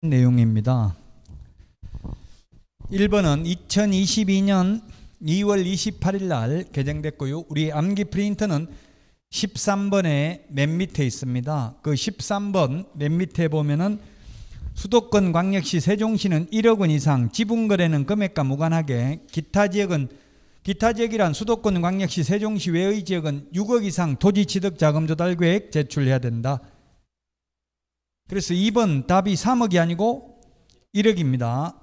내용입니다. 1번은 2022년 2월 28일 날 개정됐고요. 우리 암기 프린터는 13번에 맨 밑에 있습니다. 그 13번 맨 밑에 보면은 수도권 광역시 세종시는 1억 원 이상, 지분거래는 금액과 무관하게 기타 지역이란 수도권 광역시 세종시 외의 지역은 6억 이상 토지 취득 자금 조달 계획 제출해야 된다. 그래서 2번 답이 3억이 아니고 1억입니다.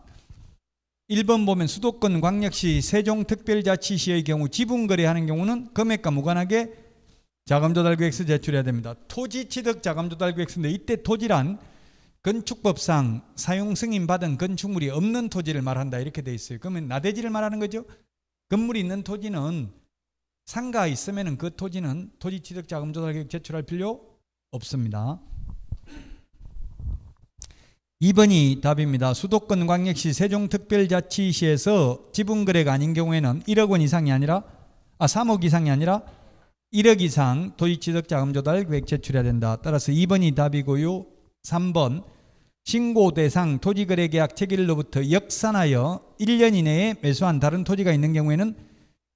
1번 보면 수도권 광역시 세종특별자치시의 경우 지분거래하는 경우는 금액과 무관하게 자금조달계획서 제출해야 됩니다. 토지 취득 자금조달계획서인데 이때 토지란 건축법상 사용 승인 받은 건축물이 없는 토지를 말한다 이렇게 돼 있어요. 그러면 나대지를 말하는 거죠. 건물이 있는 토지는 상가 있으면 그 토지는 토지 취득 자금조달계획 제출할 필요 없습니다. 2번이 답입니다. 수도권 광역시 세종특별자치시에서 지분거래가 아닌 경우에는 1억 원 이상이 아니라 3억 이상이 아니라 1억 이상 토지취득 자금조달 계획 제출해야 된다. 따라서 2번이 답이고요. 3번 신고 대상 토지거래계약 체결로부터 역산하여 1년 이내에 매수한 다른 토지가 있는 경우에는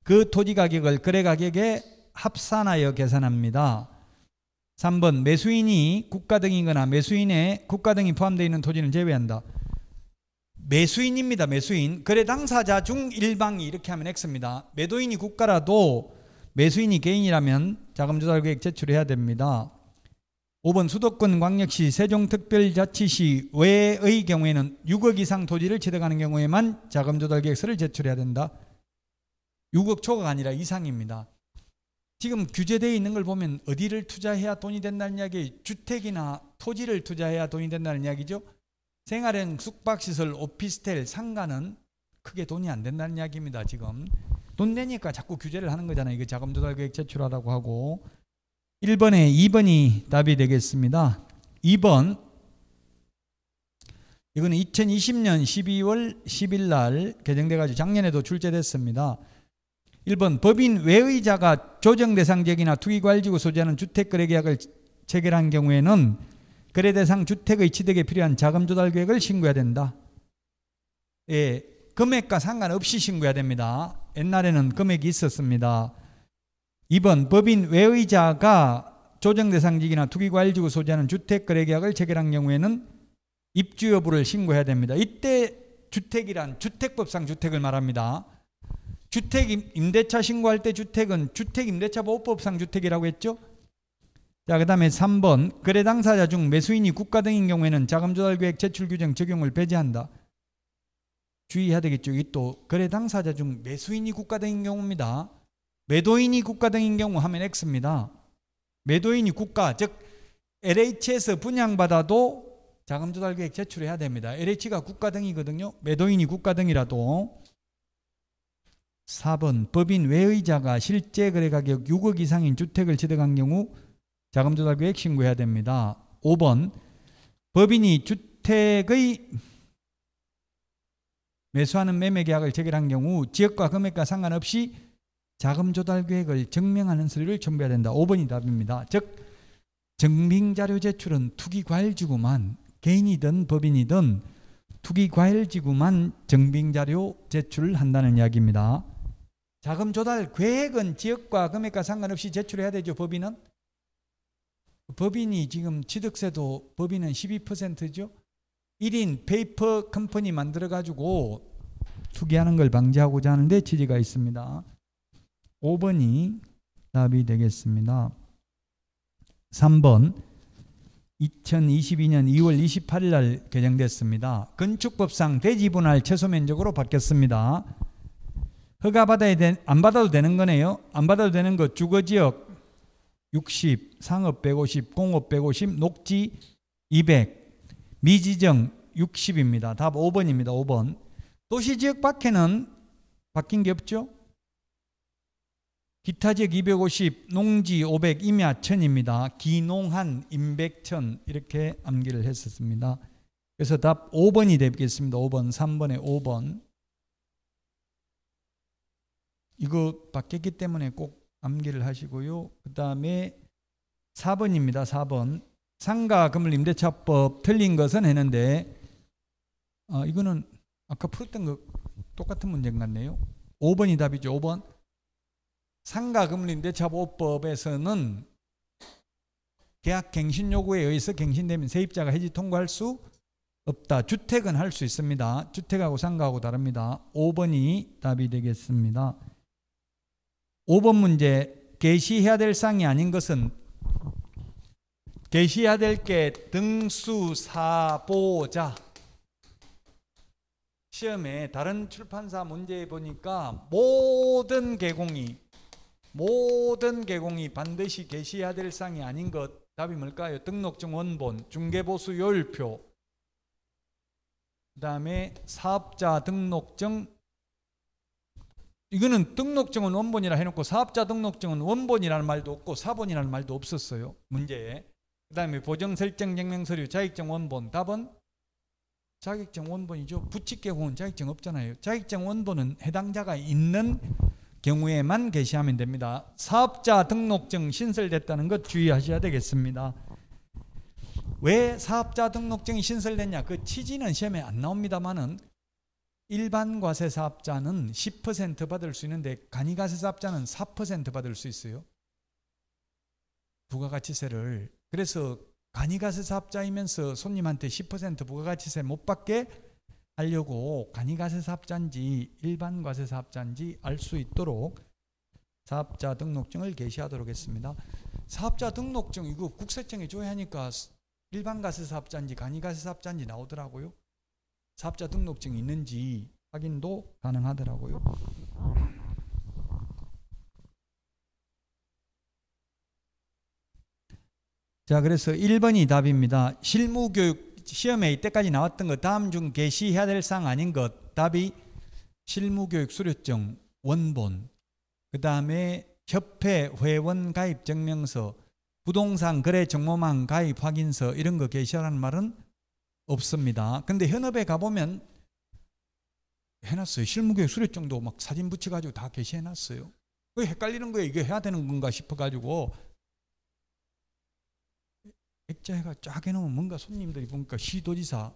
그 토지 가격을 거래가격에 합산하여 계산합니다. 3번 매수인이 국가 등이거나 매수인에 국가 등이 포함되어 있는 토지는 제외한다. 매수인입니다. 매수인. 거래 당사자 중 일방이 이렇게 하면 X입니다. 매도인이 국가라도 매수인이 개인이라면 자금조달계획 제출해야 됩니다. 5번 수도권 광역시 세종특별자치시 외의 경우에는 6억 이상 토지를 취득하는 경우에만 자금조달계획서를 제출해야 된다. 6억 초과가 아니라 이상입니다. 지금 규제되어 있는 걸 보면 어디를 투자해야 돈이 된다는 이야기, 주택이나 토지를 투자해야 돈이 된다는 이야기죠. 생활형 숙박시설, 오피스텔, 상가는 크게 돈이 안 된다는 이야기입니다. 지금 돈 내니까 자꾸 규제를 하는 거잖아요. 이거 자금조달계획 제출하라고 하고. 1번에 2번이 답이 되겠습니다. 2번 이거는 2020년 12월 10일 날 개정돼 가지고 작년에도 출제됐습니다. 1번 법인 외의자가 조정대상 지역이나 투기과열지구 소재하는 주택거래계약을 체결한 경우에는 거래대상 주택의 취득에 필요한 자금조달계획을 신고해야 된다. 예, 금액과 상관없이 신고해야 됩니다. 옛날에는 금액이 있었습니다. 2번 법인 외의자가 조정대상 지역이나 투기과열지구 소재하는 주택거래계약을 체결한 경우에는 입주 여부를 신고해야 됩니다. 이때 주택이란 주택법상 주택을 말합니다. 주택 임대차 신고할 때 주택은 주택임대차보호법상 주택이라고 했죠. 자, 그 다음에 3번 거래 당사자 중 매수인이 국가 등인 경우에는 자금조달계획 제출 규정 적용을 배제한다. 주의해야 되겠죠. 이 또 거래 당사자 중 매수인이 국가 등인 경우입니다. 매도인이 국가 등인 경우 하면 X입니다. 매도인이 국가, 즉 LH에서 분양받아도 자금조달계획 제출해야 됩니다. LH가 국가 등이거든요. 매도인이 국가 등이라도. 4번 법인 외의자가 실제 거래가격 6억 이상인 주택을 취득한 경우 자금조달계획 신고해야 됩니다. 5번 법인이 주택의 매수하는 매매계약을 체결한 경우 지역과 금액과 상관없이 자금조달계획을 증명하는 서류를 첨부해야 된다. 5번이 답입니다. 즉 증빙자료 제출은 투기과열지구만, 개인이든 법인이든 투기과열지구만 증빙자료 제출을 한다는 이야기입니다. 자금조달 계획은 지역과 금액과 상관없이 제출해야 되죠. 법인이 지금 취득세도 법인은 12%죠. 1인 페이퍼 컴퍼니 만들어 가지고 투기하는 걸 방지하고자 하는데 취지가 있습니다. 5번이 답이 되겠습니다. 3번 2022년 2월 28일 날 개정됐습니다. 건축법상 대지분할 최소면적으로 바뀌었습니다. 허가 안 받아도 되는 거네요. 안 받아도 되는 거 주거지역 60, 상업 150, 공업 150, 녹지 200, 미지정 60입니다. 답 5번입니다. 5번. 도시지역 밖에는 바뀐 게 없죠. 기타지역 250, 농지 500, 임야 1000입니다. 기농한, 임백천 이렇게 암기를 했었습니다. 그래서 답 5번이 되겠습니다. 5번, 3번에 5번. 이거 바뀌었기 때문에 꼭 암기를 하시고요. 그 다음에 4번입니다. 4번. 상가 건물 임대차법 틀린 것은 했는데 이거는 아까 풀었던 거 똑같은 문제인 것 같네요. 5번이 답이죠. 5번. 상가금리임대차보호법에서는 계약갱신 요구에 의해서 갱신되면 세입자가 해지 통고할 수 없다. 주택은 할 수 있습니다. 주택하고 상가하고 다릅니다. 5번이 답이 되겠습니다. 5번 문제. 게시해야 될 사항이 아닌 것은 게시해야 될 게 등수사보자. 시험에 다른 출판사 문제에 보니까 모든 개공이 반드시 게시해야 될 사항이 아닌 것. 답이 뭘까요? 등록증 원본, 중개보수 요율표, 그 다음에 사업자 등록증. 이거는 등록증은 원본이라 해놓고 사업자 등록증은 원본이라는 말도 없고 사본이라는 말도 없었어요, 문제에. 그 다음에 보정설정증명서류, 자격증 원본. 답은 자격증 원본이죠. 부칙개공은 자격증 없잖아요. 자격증 원본은 해당자가 있는 경우에만 게시하면 됩니다. 사업자 등록증 신설됐다는 것 주의하셔야 되겠습니다. 왜 사업자 등록증이 신설됐냐? 그 취지는 시험에 안 나옵니다만은 일반 과세 사업자는 10% 받을 수 있는데 간이과세 사업자는 4% 받을 수 있어요, 부가가치세를. 그래서 간이과세 사업자이면서 손님한테 10% 부가가치세 못 받게 하려고 간이과세 사업자인지 일반 과세 사업자인지 알 수 있도록 사업자 등록증을 게시하도록 했습니다. 사업자 등록증 이거 국세청에 줘야 하니까 일반 과세 사업자인지 간이과세 사업자인지 나오더라고요. 사업자 등록증이 있는지 확인도 가능하더라고요. 자, 그래서 1번이 답입니다. 실무교육 시험에 이때까지 나왔던 것 다음 중 게시해야 될 사항 아닌 것. 답이 실무교육 수료증 원본, 그 다음에 협회 회원 가입 증명서, 부동산 거래 정보망 가입 확인서 이런 거 게시하라는 말은 없습니다. 근데 현업에 가보면 해놨어요. 실무교육 수료증도 막 사진 붙여가지고 다 게시해놨어요. 왜 헷갈리는 거예요? 이게 해야 되는 건가 싶어가지고 액자해가 쫙 해놓으면 뭔가 손님들이 보니까 시도지사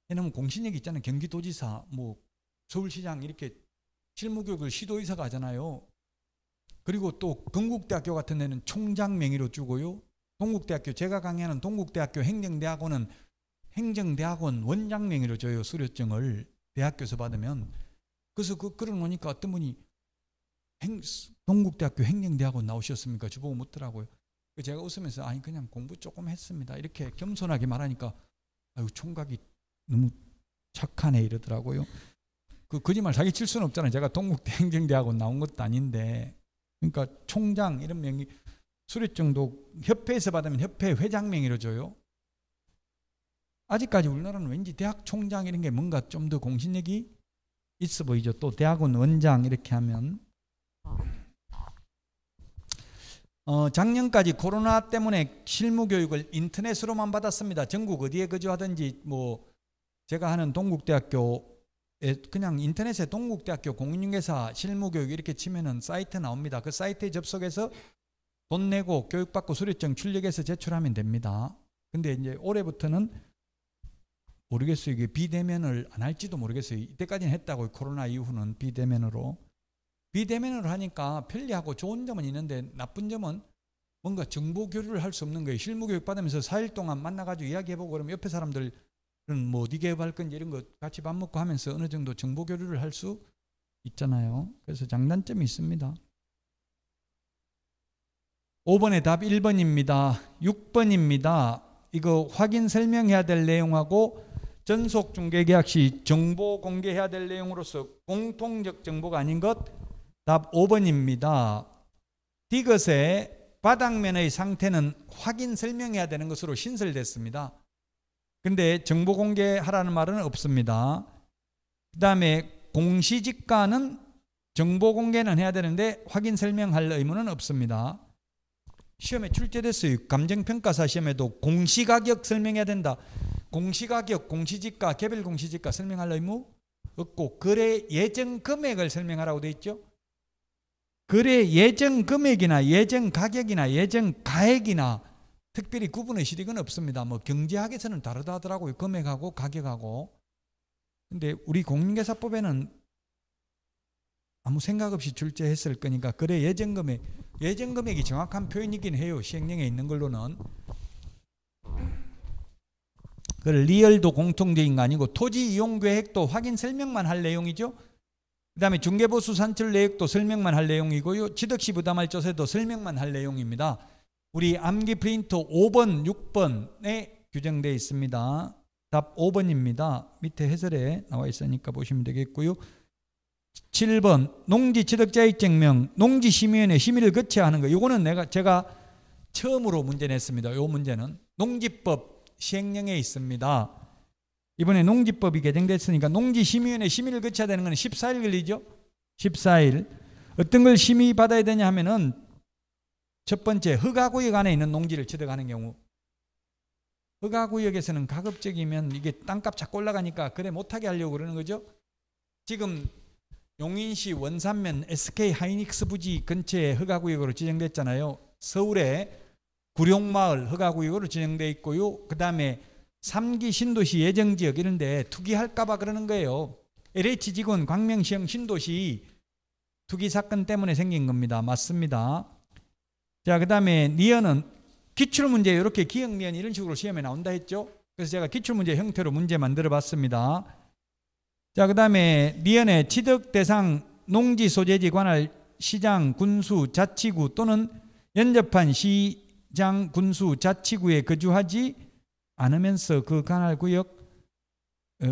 해놓으면 공신력이 있잖아요. 경기도지사, 뭐 서울시장 이렇게 실무교육을 시도의사가 하잖아요. 그리고 또 건국대학교 같은 데는 총장 명의로 주고요. 동국대학교, 제가 강의하는 동국대학교 행정대학원은 행정대학원 원장 명의로 줘요, 수료증을. 대학교에서 받으면. 그래서 그러놓으니까 어떤 분이 동국대학교 행정대학원 나오셨습니까? 저보고 묻더라고요. 제가 웃으면서 아니 그냥 공부 조금 했습니다 이렇게 겸손하게 말하니까 아유 총각이 너무 착하네 이러더라고요. 그 거짓말 사기 칠 수는 없잖아요. 제가 동국대 행정대학원 나온 것도 아닌데. 그러니까 총장 이런 명의 수료증도 협회에서 받으면 협회 회장 명의로 줘요. 아직까지 우리나라는 왠지 대학 총장 이런 게 뭔가 좀 더 공신력이 있어 보이죠. 또 대학원 원장 이렇게 하면. 작년까지 코로나 때문에 실무교육을 인터넷으로만 받았습니다. 전국 어디에 거주하든지 뭐 제가 하는 동국대학교에 그냥 인터넷에 동국대학교 공인중개사 실무교육 이렇게 치면은 사이트 나옵니다. 그 사이트에 접속해서 돈 내고 교육받고 수료증 출력해서 제출하면 됩니다. 근데 이제 올해부터는 모르겠어요. 이게 비대면을 안 할지도 모르겠어요. 이때까지는 했다고요. 코로나 이후는 비대면으로. 비대면으로 하니까 편리하고 좋은 점은 있는데 나쁜 점은 뭔가 정보 교류를 할 수 없는 거예요. 실무교육 받으면서 4일 동안 만나가지고 이야기해보고 그러면 옆에 사람들은 뭐 어디 개업할 건지 이런 거 같이 밥 먹고 하면서 어느 정도 정보 교류를 할 수 있잖아요. 그래서 장단점이 있습니다. 5번의 답 1번입니다. 6번입니다. 이거 확인 설명해야 될 내용하고 전속 중개계약 시 정보 공개해야 될 내용으로서 공통적 정보가 아닌 것. 답 5번입니다. 디귿의 바닥면의 상태는 확인 설명해야 되는 것으로 신설됐습니다. 근데 정보 공개하라는 말은 없습니다. 그 다음에 공시지가는 정보 공개는 해야 되는데 확인 설명할 의무는 없습니다. 시험에 출제됐어요. 감정평가사 시험에도 공시가격 설명해야 된다. 공시가격, 공시지가, 개별 공시지가 설명할 의무 없고 거래 예정 금액을 설명하라고 되어 있죠. 거래 예정 금액이나 예정 가격이나 예정 가액이나 특별히 구분의 실익은 없습니다. 뭐 경제학에서는 다르다 하더라고요. 금액하고 가격하고. 근데 우리 공인중개사법에는 아무 생각 없이 출제했을 거니까 그래 예정금액이 정확한 표현이긴 해요. 시행령에 있는 걸로는. 그 리얼도 공통적인 거 아니고 토지 이용 계획도 확인 설명만 할 내용이죠. 그 다음에 중개보수 산출 내역도 설명만 할 내용이고요. 취득시 부담할 조세도 설명만 할 내용입니다. 우리 암기 프린터 5번, 6번에 규정되어 있습니다. 답 5번입니다. 밑에 해설에 나와 있으니까 보시면 되겠고요. 7번 농지 취득자익증명 농지심의위원회 심의를 거쳐야 하는 거. 이거는 제가 처음으로 문제 냈습니다. 이 문제는 농지법 시행령에 있습니다. 이번에 농지법이 개정됐으니까 농지심의위원회 심의를 거쳐야 되는 건 14일 걸리죠. 14일. 어떤 걸 심의받아야 되냐 하면은 첫 번째 허가구역 안에 있는 농지를 취득하는 경우. 허가구역에서는 가급적이면 이게 땅값 자꾸 올라가니까 그래 못하게 하려고 그러는 거죠. 지금 용인시 원산면 SK 하이닉스 부지 근처에 허가구역으로 지정됐잖아요. 서울에 구룡마을 허가구역으로 지정되어 있고요. 그 다음에 3기 신도시 예정지역 이런 데 투기할까 봐 그러는 거예요. LH지구는 광명시형 신도시 투기 사건 때문에 생긴 겁니다. 맞습니다. 자, 그 다음에 니은은 기출문제 이렇게 기억니은 이런 식으로 시험에 나온다 했죠. 그래서 제가 기출문제 형태로 문제 만들어 봤습니다. 자, 그 다음에 니은의 취득 대상 농지 소재지 관할 시장, 군수, 자치구 또는 연접한 시장, 군수, 자치구에 거주하지 않으면서 그 관할 구역,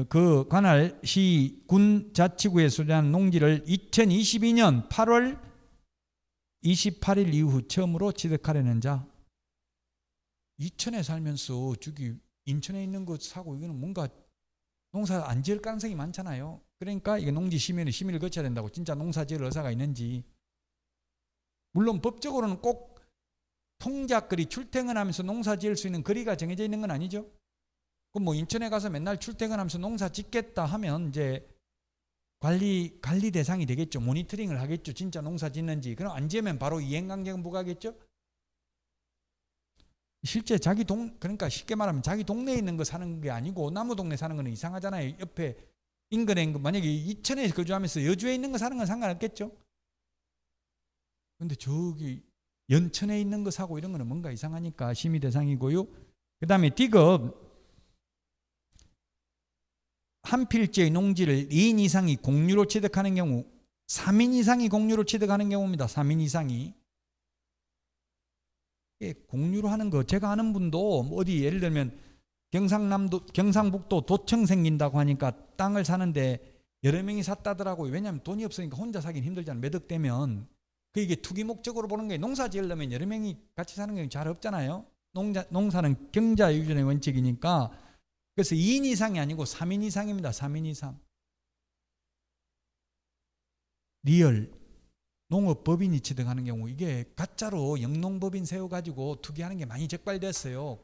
그 관할 시, 군, 자치구에 소재한 농지를 2022년 8월 28일 이후 처음으로 취득하려는 자. 이천에 살면서 저기 인천에 있는 거 사고 이거는 뭔가 농사 안 지을 가능성이 많잖아요. 그러니까 이게 농지 심의를 거쳐야 된다고. 진짜 농사 지을 의사가 있는지. 물론 법적으로는 꼭 통작거리 출퇴근하면서 농사 지을 수 있는 거리가 정해져 있는 건 아니죠. 그럼 뭐 인천에 가서 맨날 출퇴근하면서 농사 짓겠다 하면 이제 관리 대상이 되겠죠. 모니터링을 하겠죠. 진짜 농사 짓는지. 그럼 안 지으면 바로 이행강제금 부과하겠죠. 실제 그러니까 쉽게 말하면 자기 동네에 있는 거 사는 게 아니고 남의 동네 사는 거는 이상하잖아요. 옆에 인근에 있는 거, 만약에 이천에 거주하면서 여주에 있는 거 사는 건 상관없겠죠. 근데 저기 연천에 있는 거 사고 이런 거는 뭔가 이상하니까 심의 대상이고요. 그 다음에 D급 한 필지의 농지를 2인 이상이 공유로 취득하는 경우, 3인 이상이 공유로 취득하는 경우입니다. 3인 이상이. 공유로 하는 거 제가 아는 분도 어디 예를 들면 경상북도 도청 생긴다고 하니까 땅을 사는데 여러 명이 샀다더라고요. 왜냐하면 돈이 없으니까 혼자 사긴 힘들잖아요. 매덕되면. 그 이게 투기 목적으로 보는 거예요. 농사 지으려면 여러 명이 같이 사는 게 잘 없잖아요. 농사는 경자유전의 원칙이니까. 그래서 2인 이상이 아니고 3인 이상입니다. 3인 이상. 리얼 농업법인이 취득하는 경우 이게 가짜로 영농법인 세워가지고 투기하는 게 많이 적발됐어요.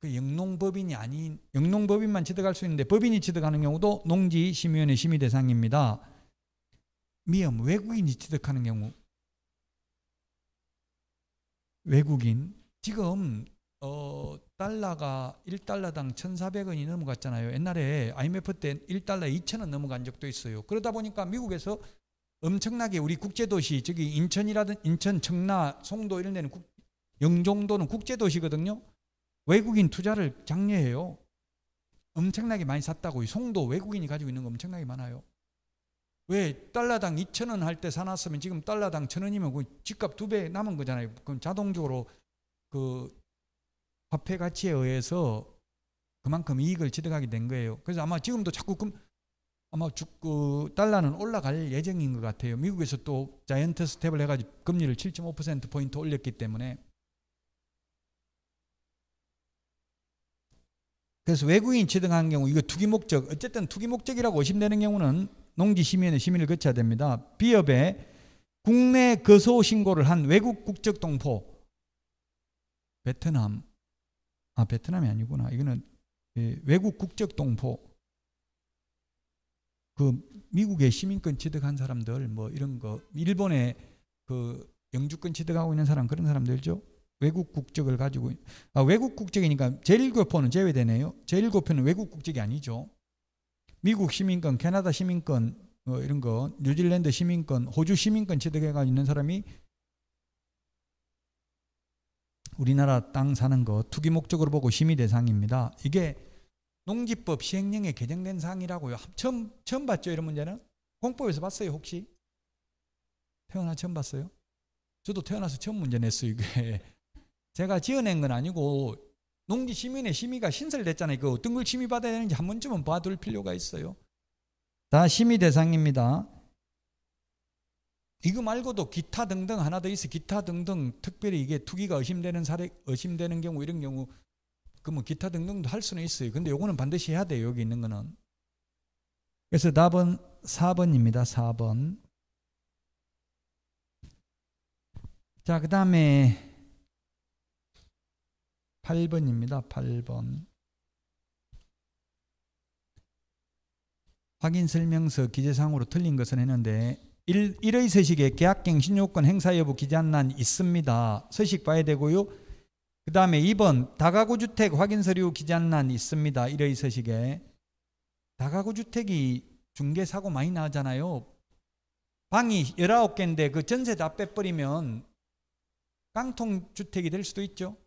그 영농법인만 취득할 수 있는데 법인이 취득하는 경우도 농지심의위원회 심의 대상입니다. 미음 외국인이 취득하는 경우. 외국인 지금 달러가 1달러당 1,400원이 넘어갔잖아요. 옛날에 IMF 때 1달러에 2,000원 넘어간 적도 있어요. 그러다 보니까 미국에서 엄청나게 우리 국제도시 저기 인천, 청라, 송도 이런 데는 영종도는 국제도시거든요. 외국인 투자를 장려해요. 엄청나게 많이 샀다고. 송도 외국인이 가지고 있는 거 엄청나게 많아요. 왜 달러당 2,000원 할 때 사놨으면 지금 달러당 1,000원이면 그 집값 2배 남은 거잖아요. 그럼 자동적으로 그 화폐 가치에 의해서 그만큼 이익을 취득하게 된 거예요. 그래서 아마 지금도 자꾸 아마 달러는 올라갈 예정인 것 같아요. 미국에서 또 자이언트 스텝을 해가지고 금리를 7.5%포인트 올렸기 때문에. 그래서 외국인 취득하는 경우 이거 투기 목적, 어쨌든 투기 목적이라고 의심되는 경우는 농지심의위원회 심의를 거쳐야 됩니다. 비업에 국내 거소 신고를 한 외국 국적 동포. 베트남이 아니구나. 이거는 외국 국적 동포. 그 미국의 시민권 취득한 사람들 뭐 이런 거, 일본에 그 영주권 취득하고 있는 사람, 그런 사람들죠. 외국 국적을 가지고 외국 국적이니까 제1교포는 제외되네요. 제1교포는 외국 국적이 아니죠. 미국 시민권, 캐나다 시민권, 이런 거, 뉴질랜드 시민권, 호주 시민권 취득해가 있는 사람이 우리나라 땅 사는 거 투기 목적으로 보고 심의 대상입니다. 이게 농지법 시행령에 개정된 사항이라고요. 처음 봤죠, 이런 문제는? 공법에서 봤어요, 혹시? 태어나 처음 봤어요? 저도 태어나서 처음 문제 냈어요, 이게. 제가 지어낸 건 아니고 농지 시민의 심의가 신설됐잖아요. 그 어떤 걸 심의 받아야 되는지 한 번쯤은 봐둘 필요가 있어요. 다 심의 대상입니다. 이거 말고도 기타 등등 하나 더 있어. 기타 등등, 특별히 이게 투기가 의심되는 사례, 의심되는 경우, 이런 경우 그러면 기타 등등도 할 수는 있어요. 근데 요거는 반드시 해야 돼요, 여기 있는 거는. 그래서 답은 4번입니다. 4번. 자, 그 다음에 8번입니다. 8번. 확인 설명서 기재사항으로 틀린 것은 했는데 1의 서식에 계약갱신 요건 행사 여부 기재한 난 있습니다. 서식 봐야 되고요. 그 다음에 2번 다가구 주택 확인 서류 기재한 난 있습니다. 1의 서식에. 다가구 주택이 중개사고 많이 나잖아요. 방이 19개인데 그 전세 다 빼버리면 깡통주택이 될 수도 있죠.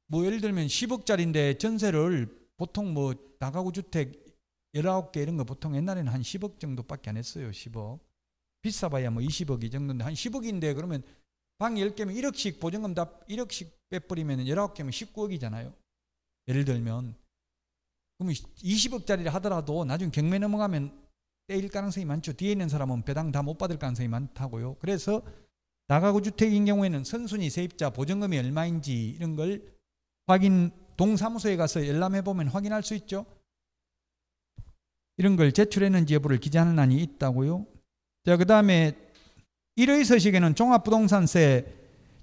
뭐 예를 들면 10억짜리인데 전세를 보통 뭐 다가구 주택 19개 이런 거 보통 옛날에는 한 10억 정도밖에 안 했어요. 10억. 비싸봐야 뭐 20억 이 정도인데 한 10억인데 그러면 방 10개면 1억씩 보증금 다 1억씩 빼버리면 19개면 19억이잖아요. 예를 들면. 그러면 20억짜리를 하더라도 나중에 경매 넘어가면 떼일 가능성이 많죠. 뒤에 있는 사람은 배당 다 못 받을 가능성이 많다고요. 그래서 다가구 주택인 경우에는 선순위 세입자 보증금이 얼마인지 이런 걸 확인, 동사무소에 가서 열람해 보면 확인할 수 있죠. 이런 걸 제출했는지 여부를 기재하는 안이 있다고요. 자, 그 다음에 1의 서식에는 종합부동산세,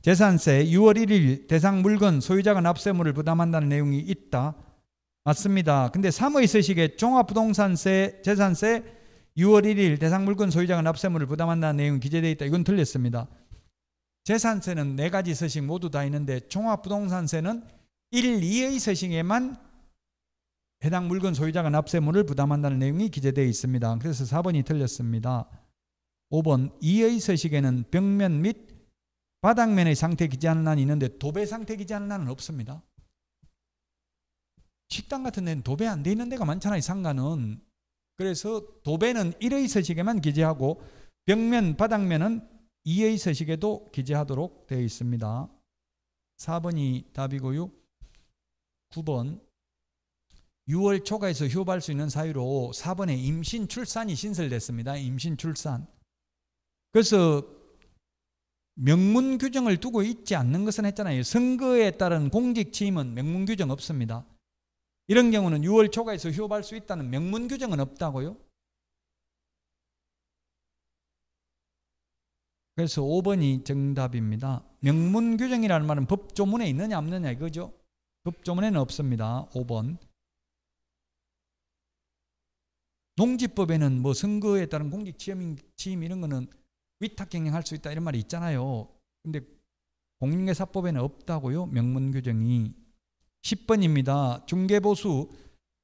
재산세 6월 1일 대상 물건 소유자가 납세물을 부담한다는 내용이 있다. 맞습니다. 근데 3의 서식에 종합부동산세, 재산세 6월 1일 대상 물건 소유자가 납세물을 부담한다는 내용이 기재되어 있다. 이건 틀렸습니다. 재산세는 4가지 서식 모두 다 있는데 종합부동산세는 1, 2의 서식에만 해당 물건 소유자가 납세물을 부담한다는 내용이 기재되어 있습니다. 그래서 4번이 틀렸습니다. 5번 2의 서식에는 벽면 및 바닥면의 상태 기재하는 난이 있는데 도배 상태 기재하는 난은 없습니다. 식당 같은 데는 도배 안 돼 있는 데가 많잖아요. 상가는. 그래서 도배는 1의 서식에만 기재하고 벽면, 바닥면은 2의 서식에도 기재하도록 되어 있습니다. 4번이 답이고요. 9번 6월 초과해서 휴업할 수 있는 사유로 4번에 임신 출산이 신설됐습니다. 임신 출산. 그래서 명문 규정을 두고 있지 않는 것은 했잖아요. 선거에 따른 공직 취임은 명문 규정 없습니다. 이런 경우는 6월 초과해서 휴업할 수 있다는 명문 규정은 없다고요. 그래서 5번이 정답입니다. 명문 규정이라는 말은 법조문에 있느냐 없느냐 이거죠. 법조문에는 없습니다. 5번. 농지법에는 뭐 선거에 따른 공직 취임 이런 거는 위탁 경영할 수 있다 이런 말이 있잖아요. 근데 공인중개사법에는 없다고요. 명문 규정이. 10번입니다. 중개보수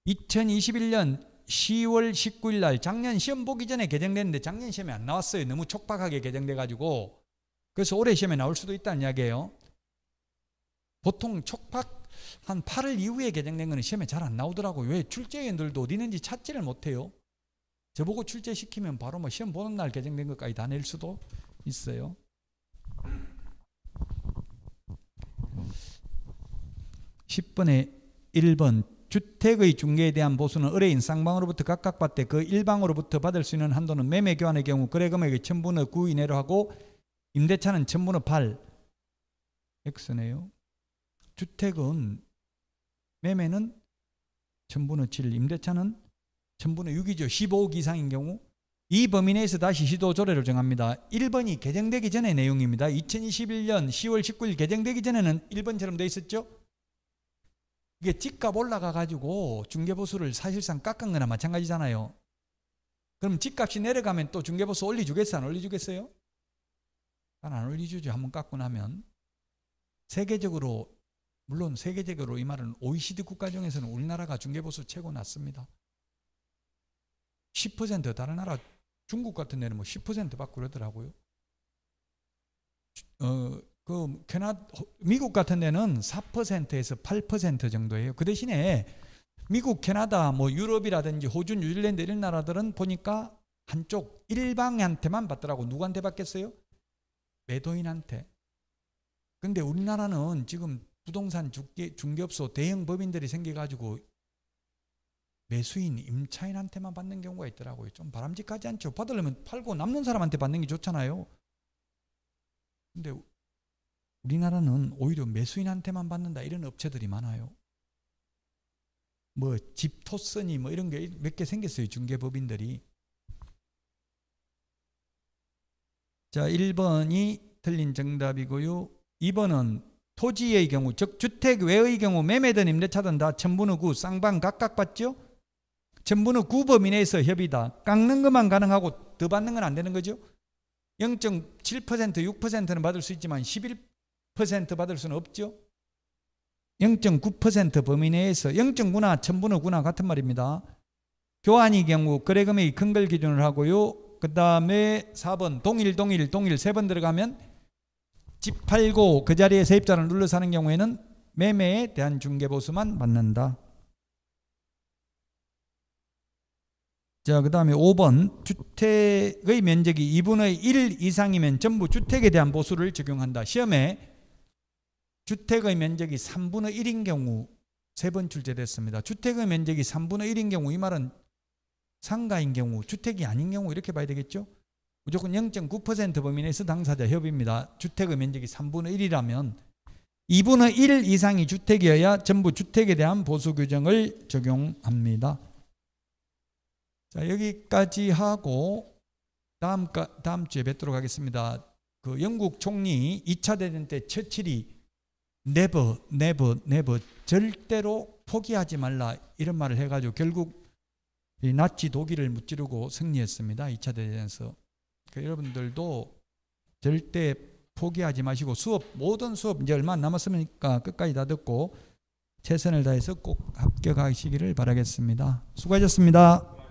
2021년 10월 19일 날 작년 시험 보기 전에 개정됐는데 작년 시험에 안 나왔어요. 너무 촉박하게 개정돼 가지고. 그래서 올해 시험에 나올 수도 있다는 이야기예요. 보통 촉박 한 8월 이후에 개정된 거는 시험에 잘 안 나오더라고요. 왜? 출제위원들도 어디 있는지 찾지를 못해요. 저보고 출제시키면 바로 뭐 시험 보는 날 개정된 것까지 다 낼 수도 있어요. (10번에) 1번 주택의 중개에 대한 보수는 의뢰인 쌍방으로부터 각각 받되 그 일방으로부터 받을 수 있는 한도는 매매 교환의 경우 거래금액의 1000분의 9 이내로 하고 임대차는 1000분의 8 X네요. 주택은 매매는 1000분의 7 임대차는 1000분의 6이죠. 15억 이상인 경우 이 범위 내에서 다시 시도 조례를 정합니다. 1번이 개정되기 전의 내용입니다. 2021년 10월 19일 개정되기 전에는 1번처럼 돼 있었죠. 이게 집값 올라가 가지고 중개보수를 사실상 깎은 거나 마찬가지잖아요. 그럼 집값이 내려가면 또 중개보수 올려주겠어요? 안 올려주겠어요? 안 올려주죠. 한번 깎고 나면. 세계적으로 물론 세계적으로 이 말은 OECD 국가 중에서는 우리나라가 중개보수 최고 낮습니다. 10% 다른 나라 중국 같은 데는 뭐 10% 받고 그러더라고요. 미국 같은 데는 4%에서 8% 정도예요. 그 대신에 미국, 캐나다, 뭐 유럽이라든지 호주, 뉴질랜드 이런 나라들은 보니까 한쪽 일방한테만 받더라고. 누구한테 받겠어요? 매도인한테. 근데 우리나라는 지금 부동산 중개업소 대형 법인들이 생겨가지고 매수인, 임차인한테만 받는 경우가 있더라고요. 좀 바람직하지 않죠? 받으려면 팔고 남는 사람한테 받는 게 좋잖아요. 근데 우리나라는 오히려 매수인한테만 받는다 이런 업체들이 많아요. 뭐 집토스니 뭐 이런 게 몇 개 생겼어요. 중개법인들이. 자, 1번이 틀린 정답이고요. 2번은 토지의 경우, 즉 주택 외의 경우 매매든 임대차든 다 천분의 9 쌍방 각각 받죠. 천분의 9 범위 내에서 협의다. 깎는 것만 가능하고 더 받는 건 안 되는 거죠. 0.7%, 6%는 받을 수 있지만 11% 받을 수는 없죠. 0.9% 범위 내에서 0.9나 천분의 9나 같은 말입니다. 교환의 경우 거래금액이 큰 걸 기준으로 하고요. 그 다음에 4번 동일 3번 들어가면 집 팔고 그 자리에 세입자를 눌러서 하는 경우에는 매매에 대한 중개보수만 받는다. 자, 그 다음에 5번 주택의 면적이 2분의 1 이상이면 전부 주택에 대한 보수를 적용한다. 시험에 주택의 면적이 3분의 1인 경우 3번 출제됐습니다. 주택의 면적이 3분의 1인 경우, 이 말은 상가인 경우, 주택이 아닌 경우 이렇게 봐야 되겠죠. 무조건 0.9% 범위 내에서 당사자 협의입니다. 주택의 면적이 3분의 1이라면 2분의 1 이상이 주택이어야 전부 주택에 대한 보수 규정을 적용합니다. 자, 여기까지 하고 다음 주에 뵙도록 하겠습니다. 그 영국 총리 2차 대전 때 처칠이 never 절대로 포기하지 말라 이런 말을 해가지고 결국 이 나치 독일을 무찌르고 승리했습니다. 2차 대전에서. 그러니까 여러분들도 절대 포기하지 마시고 모든 수업 이제 얼마 안 남았으니까 끝까지 다 듣고 최선을 다해서 꼭 합격하시기를 바라겠습니다. 수고하셨습니다.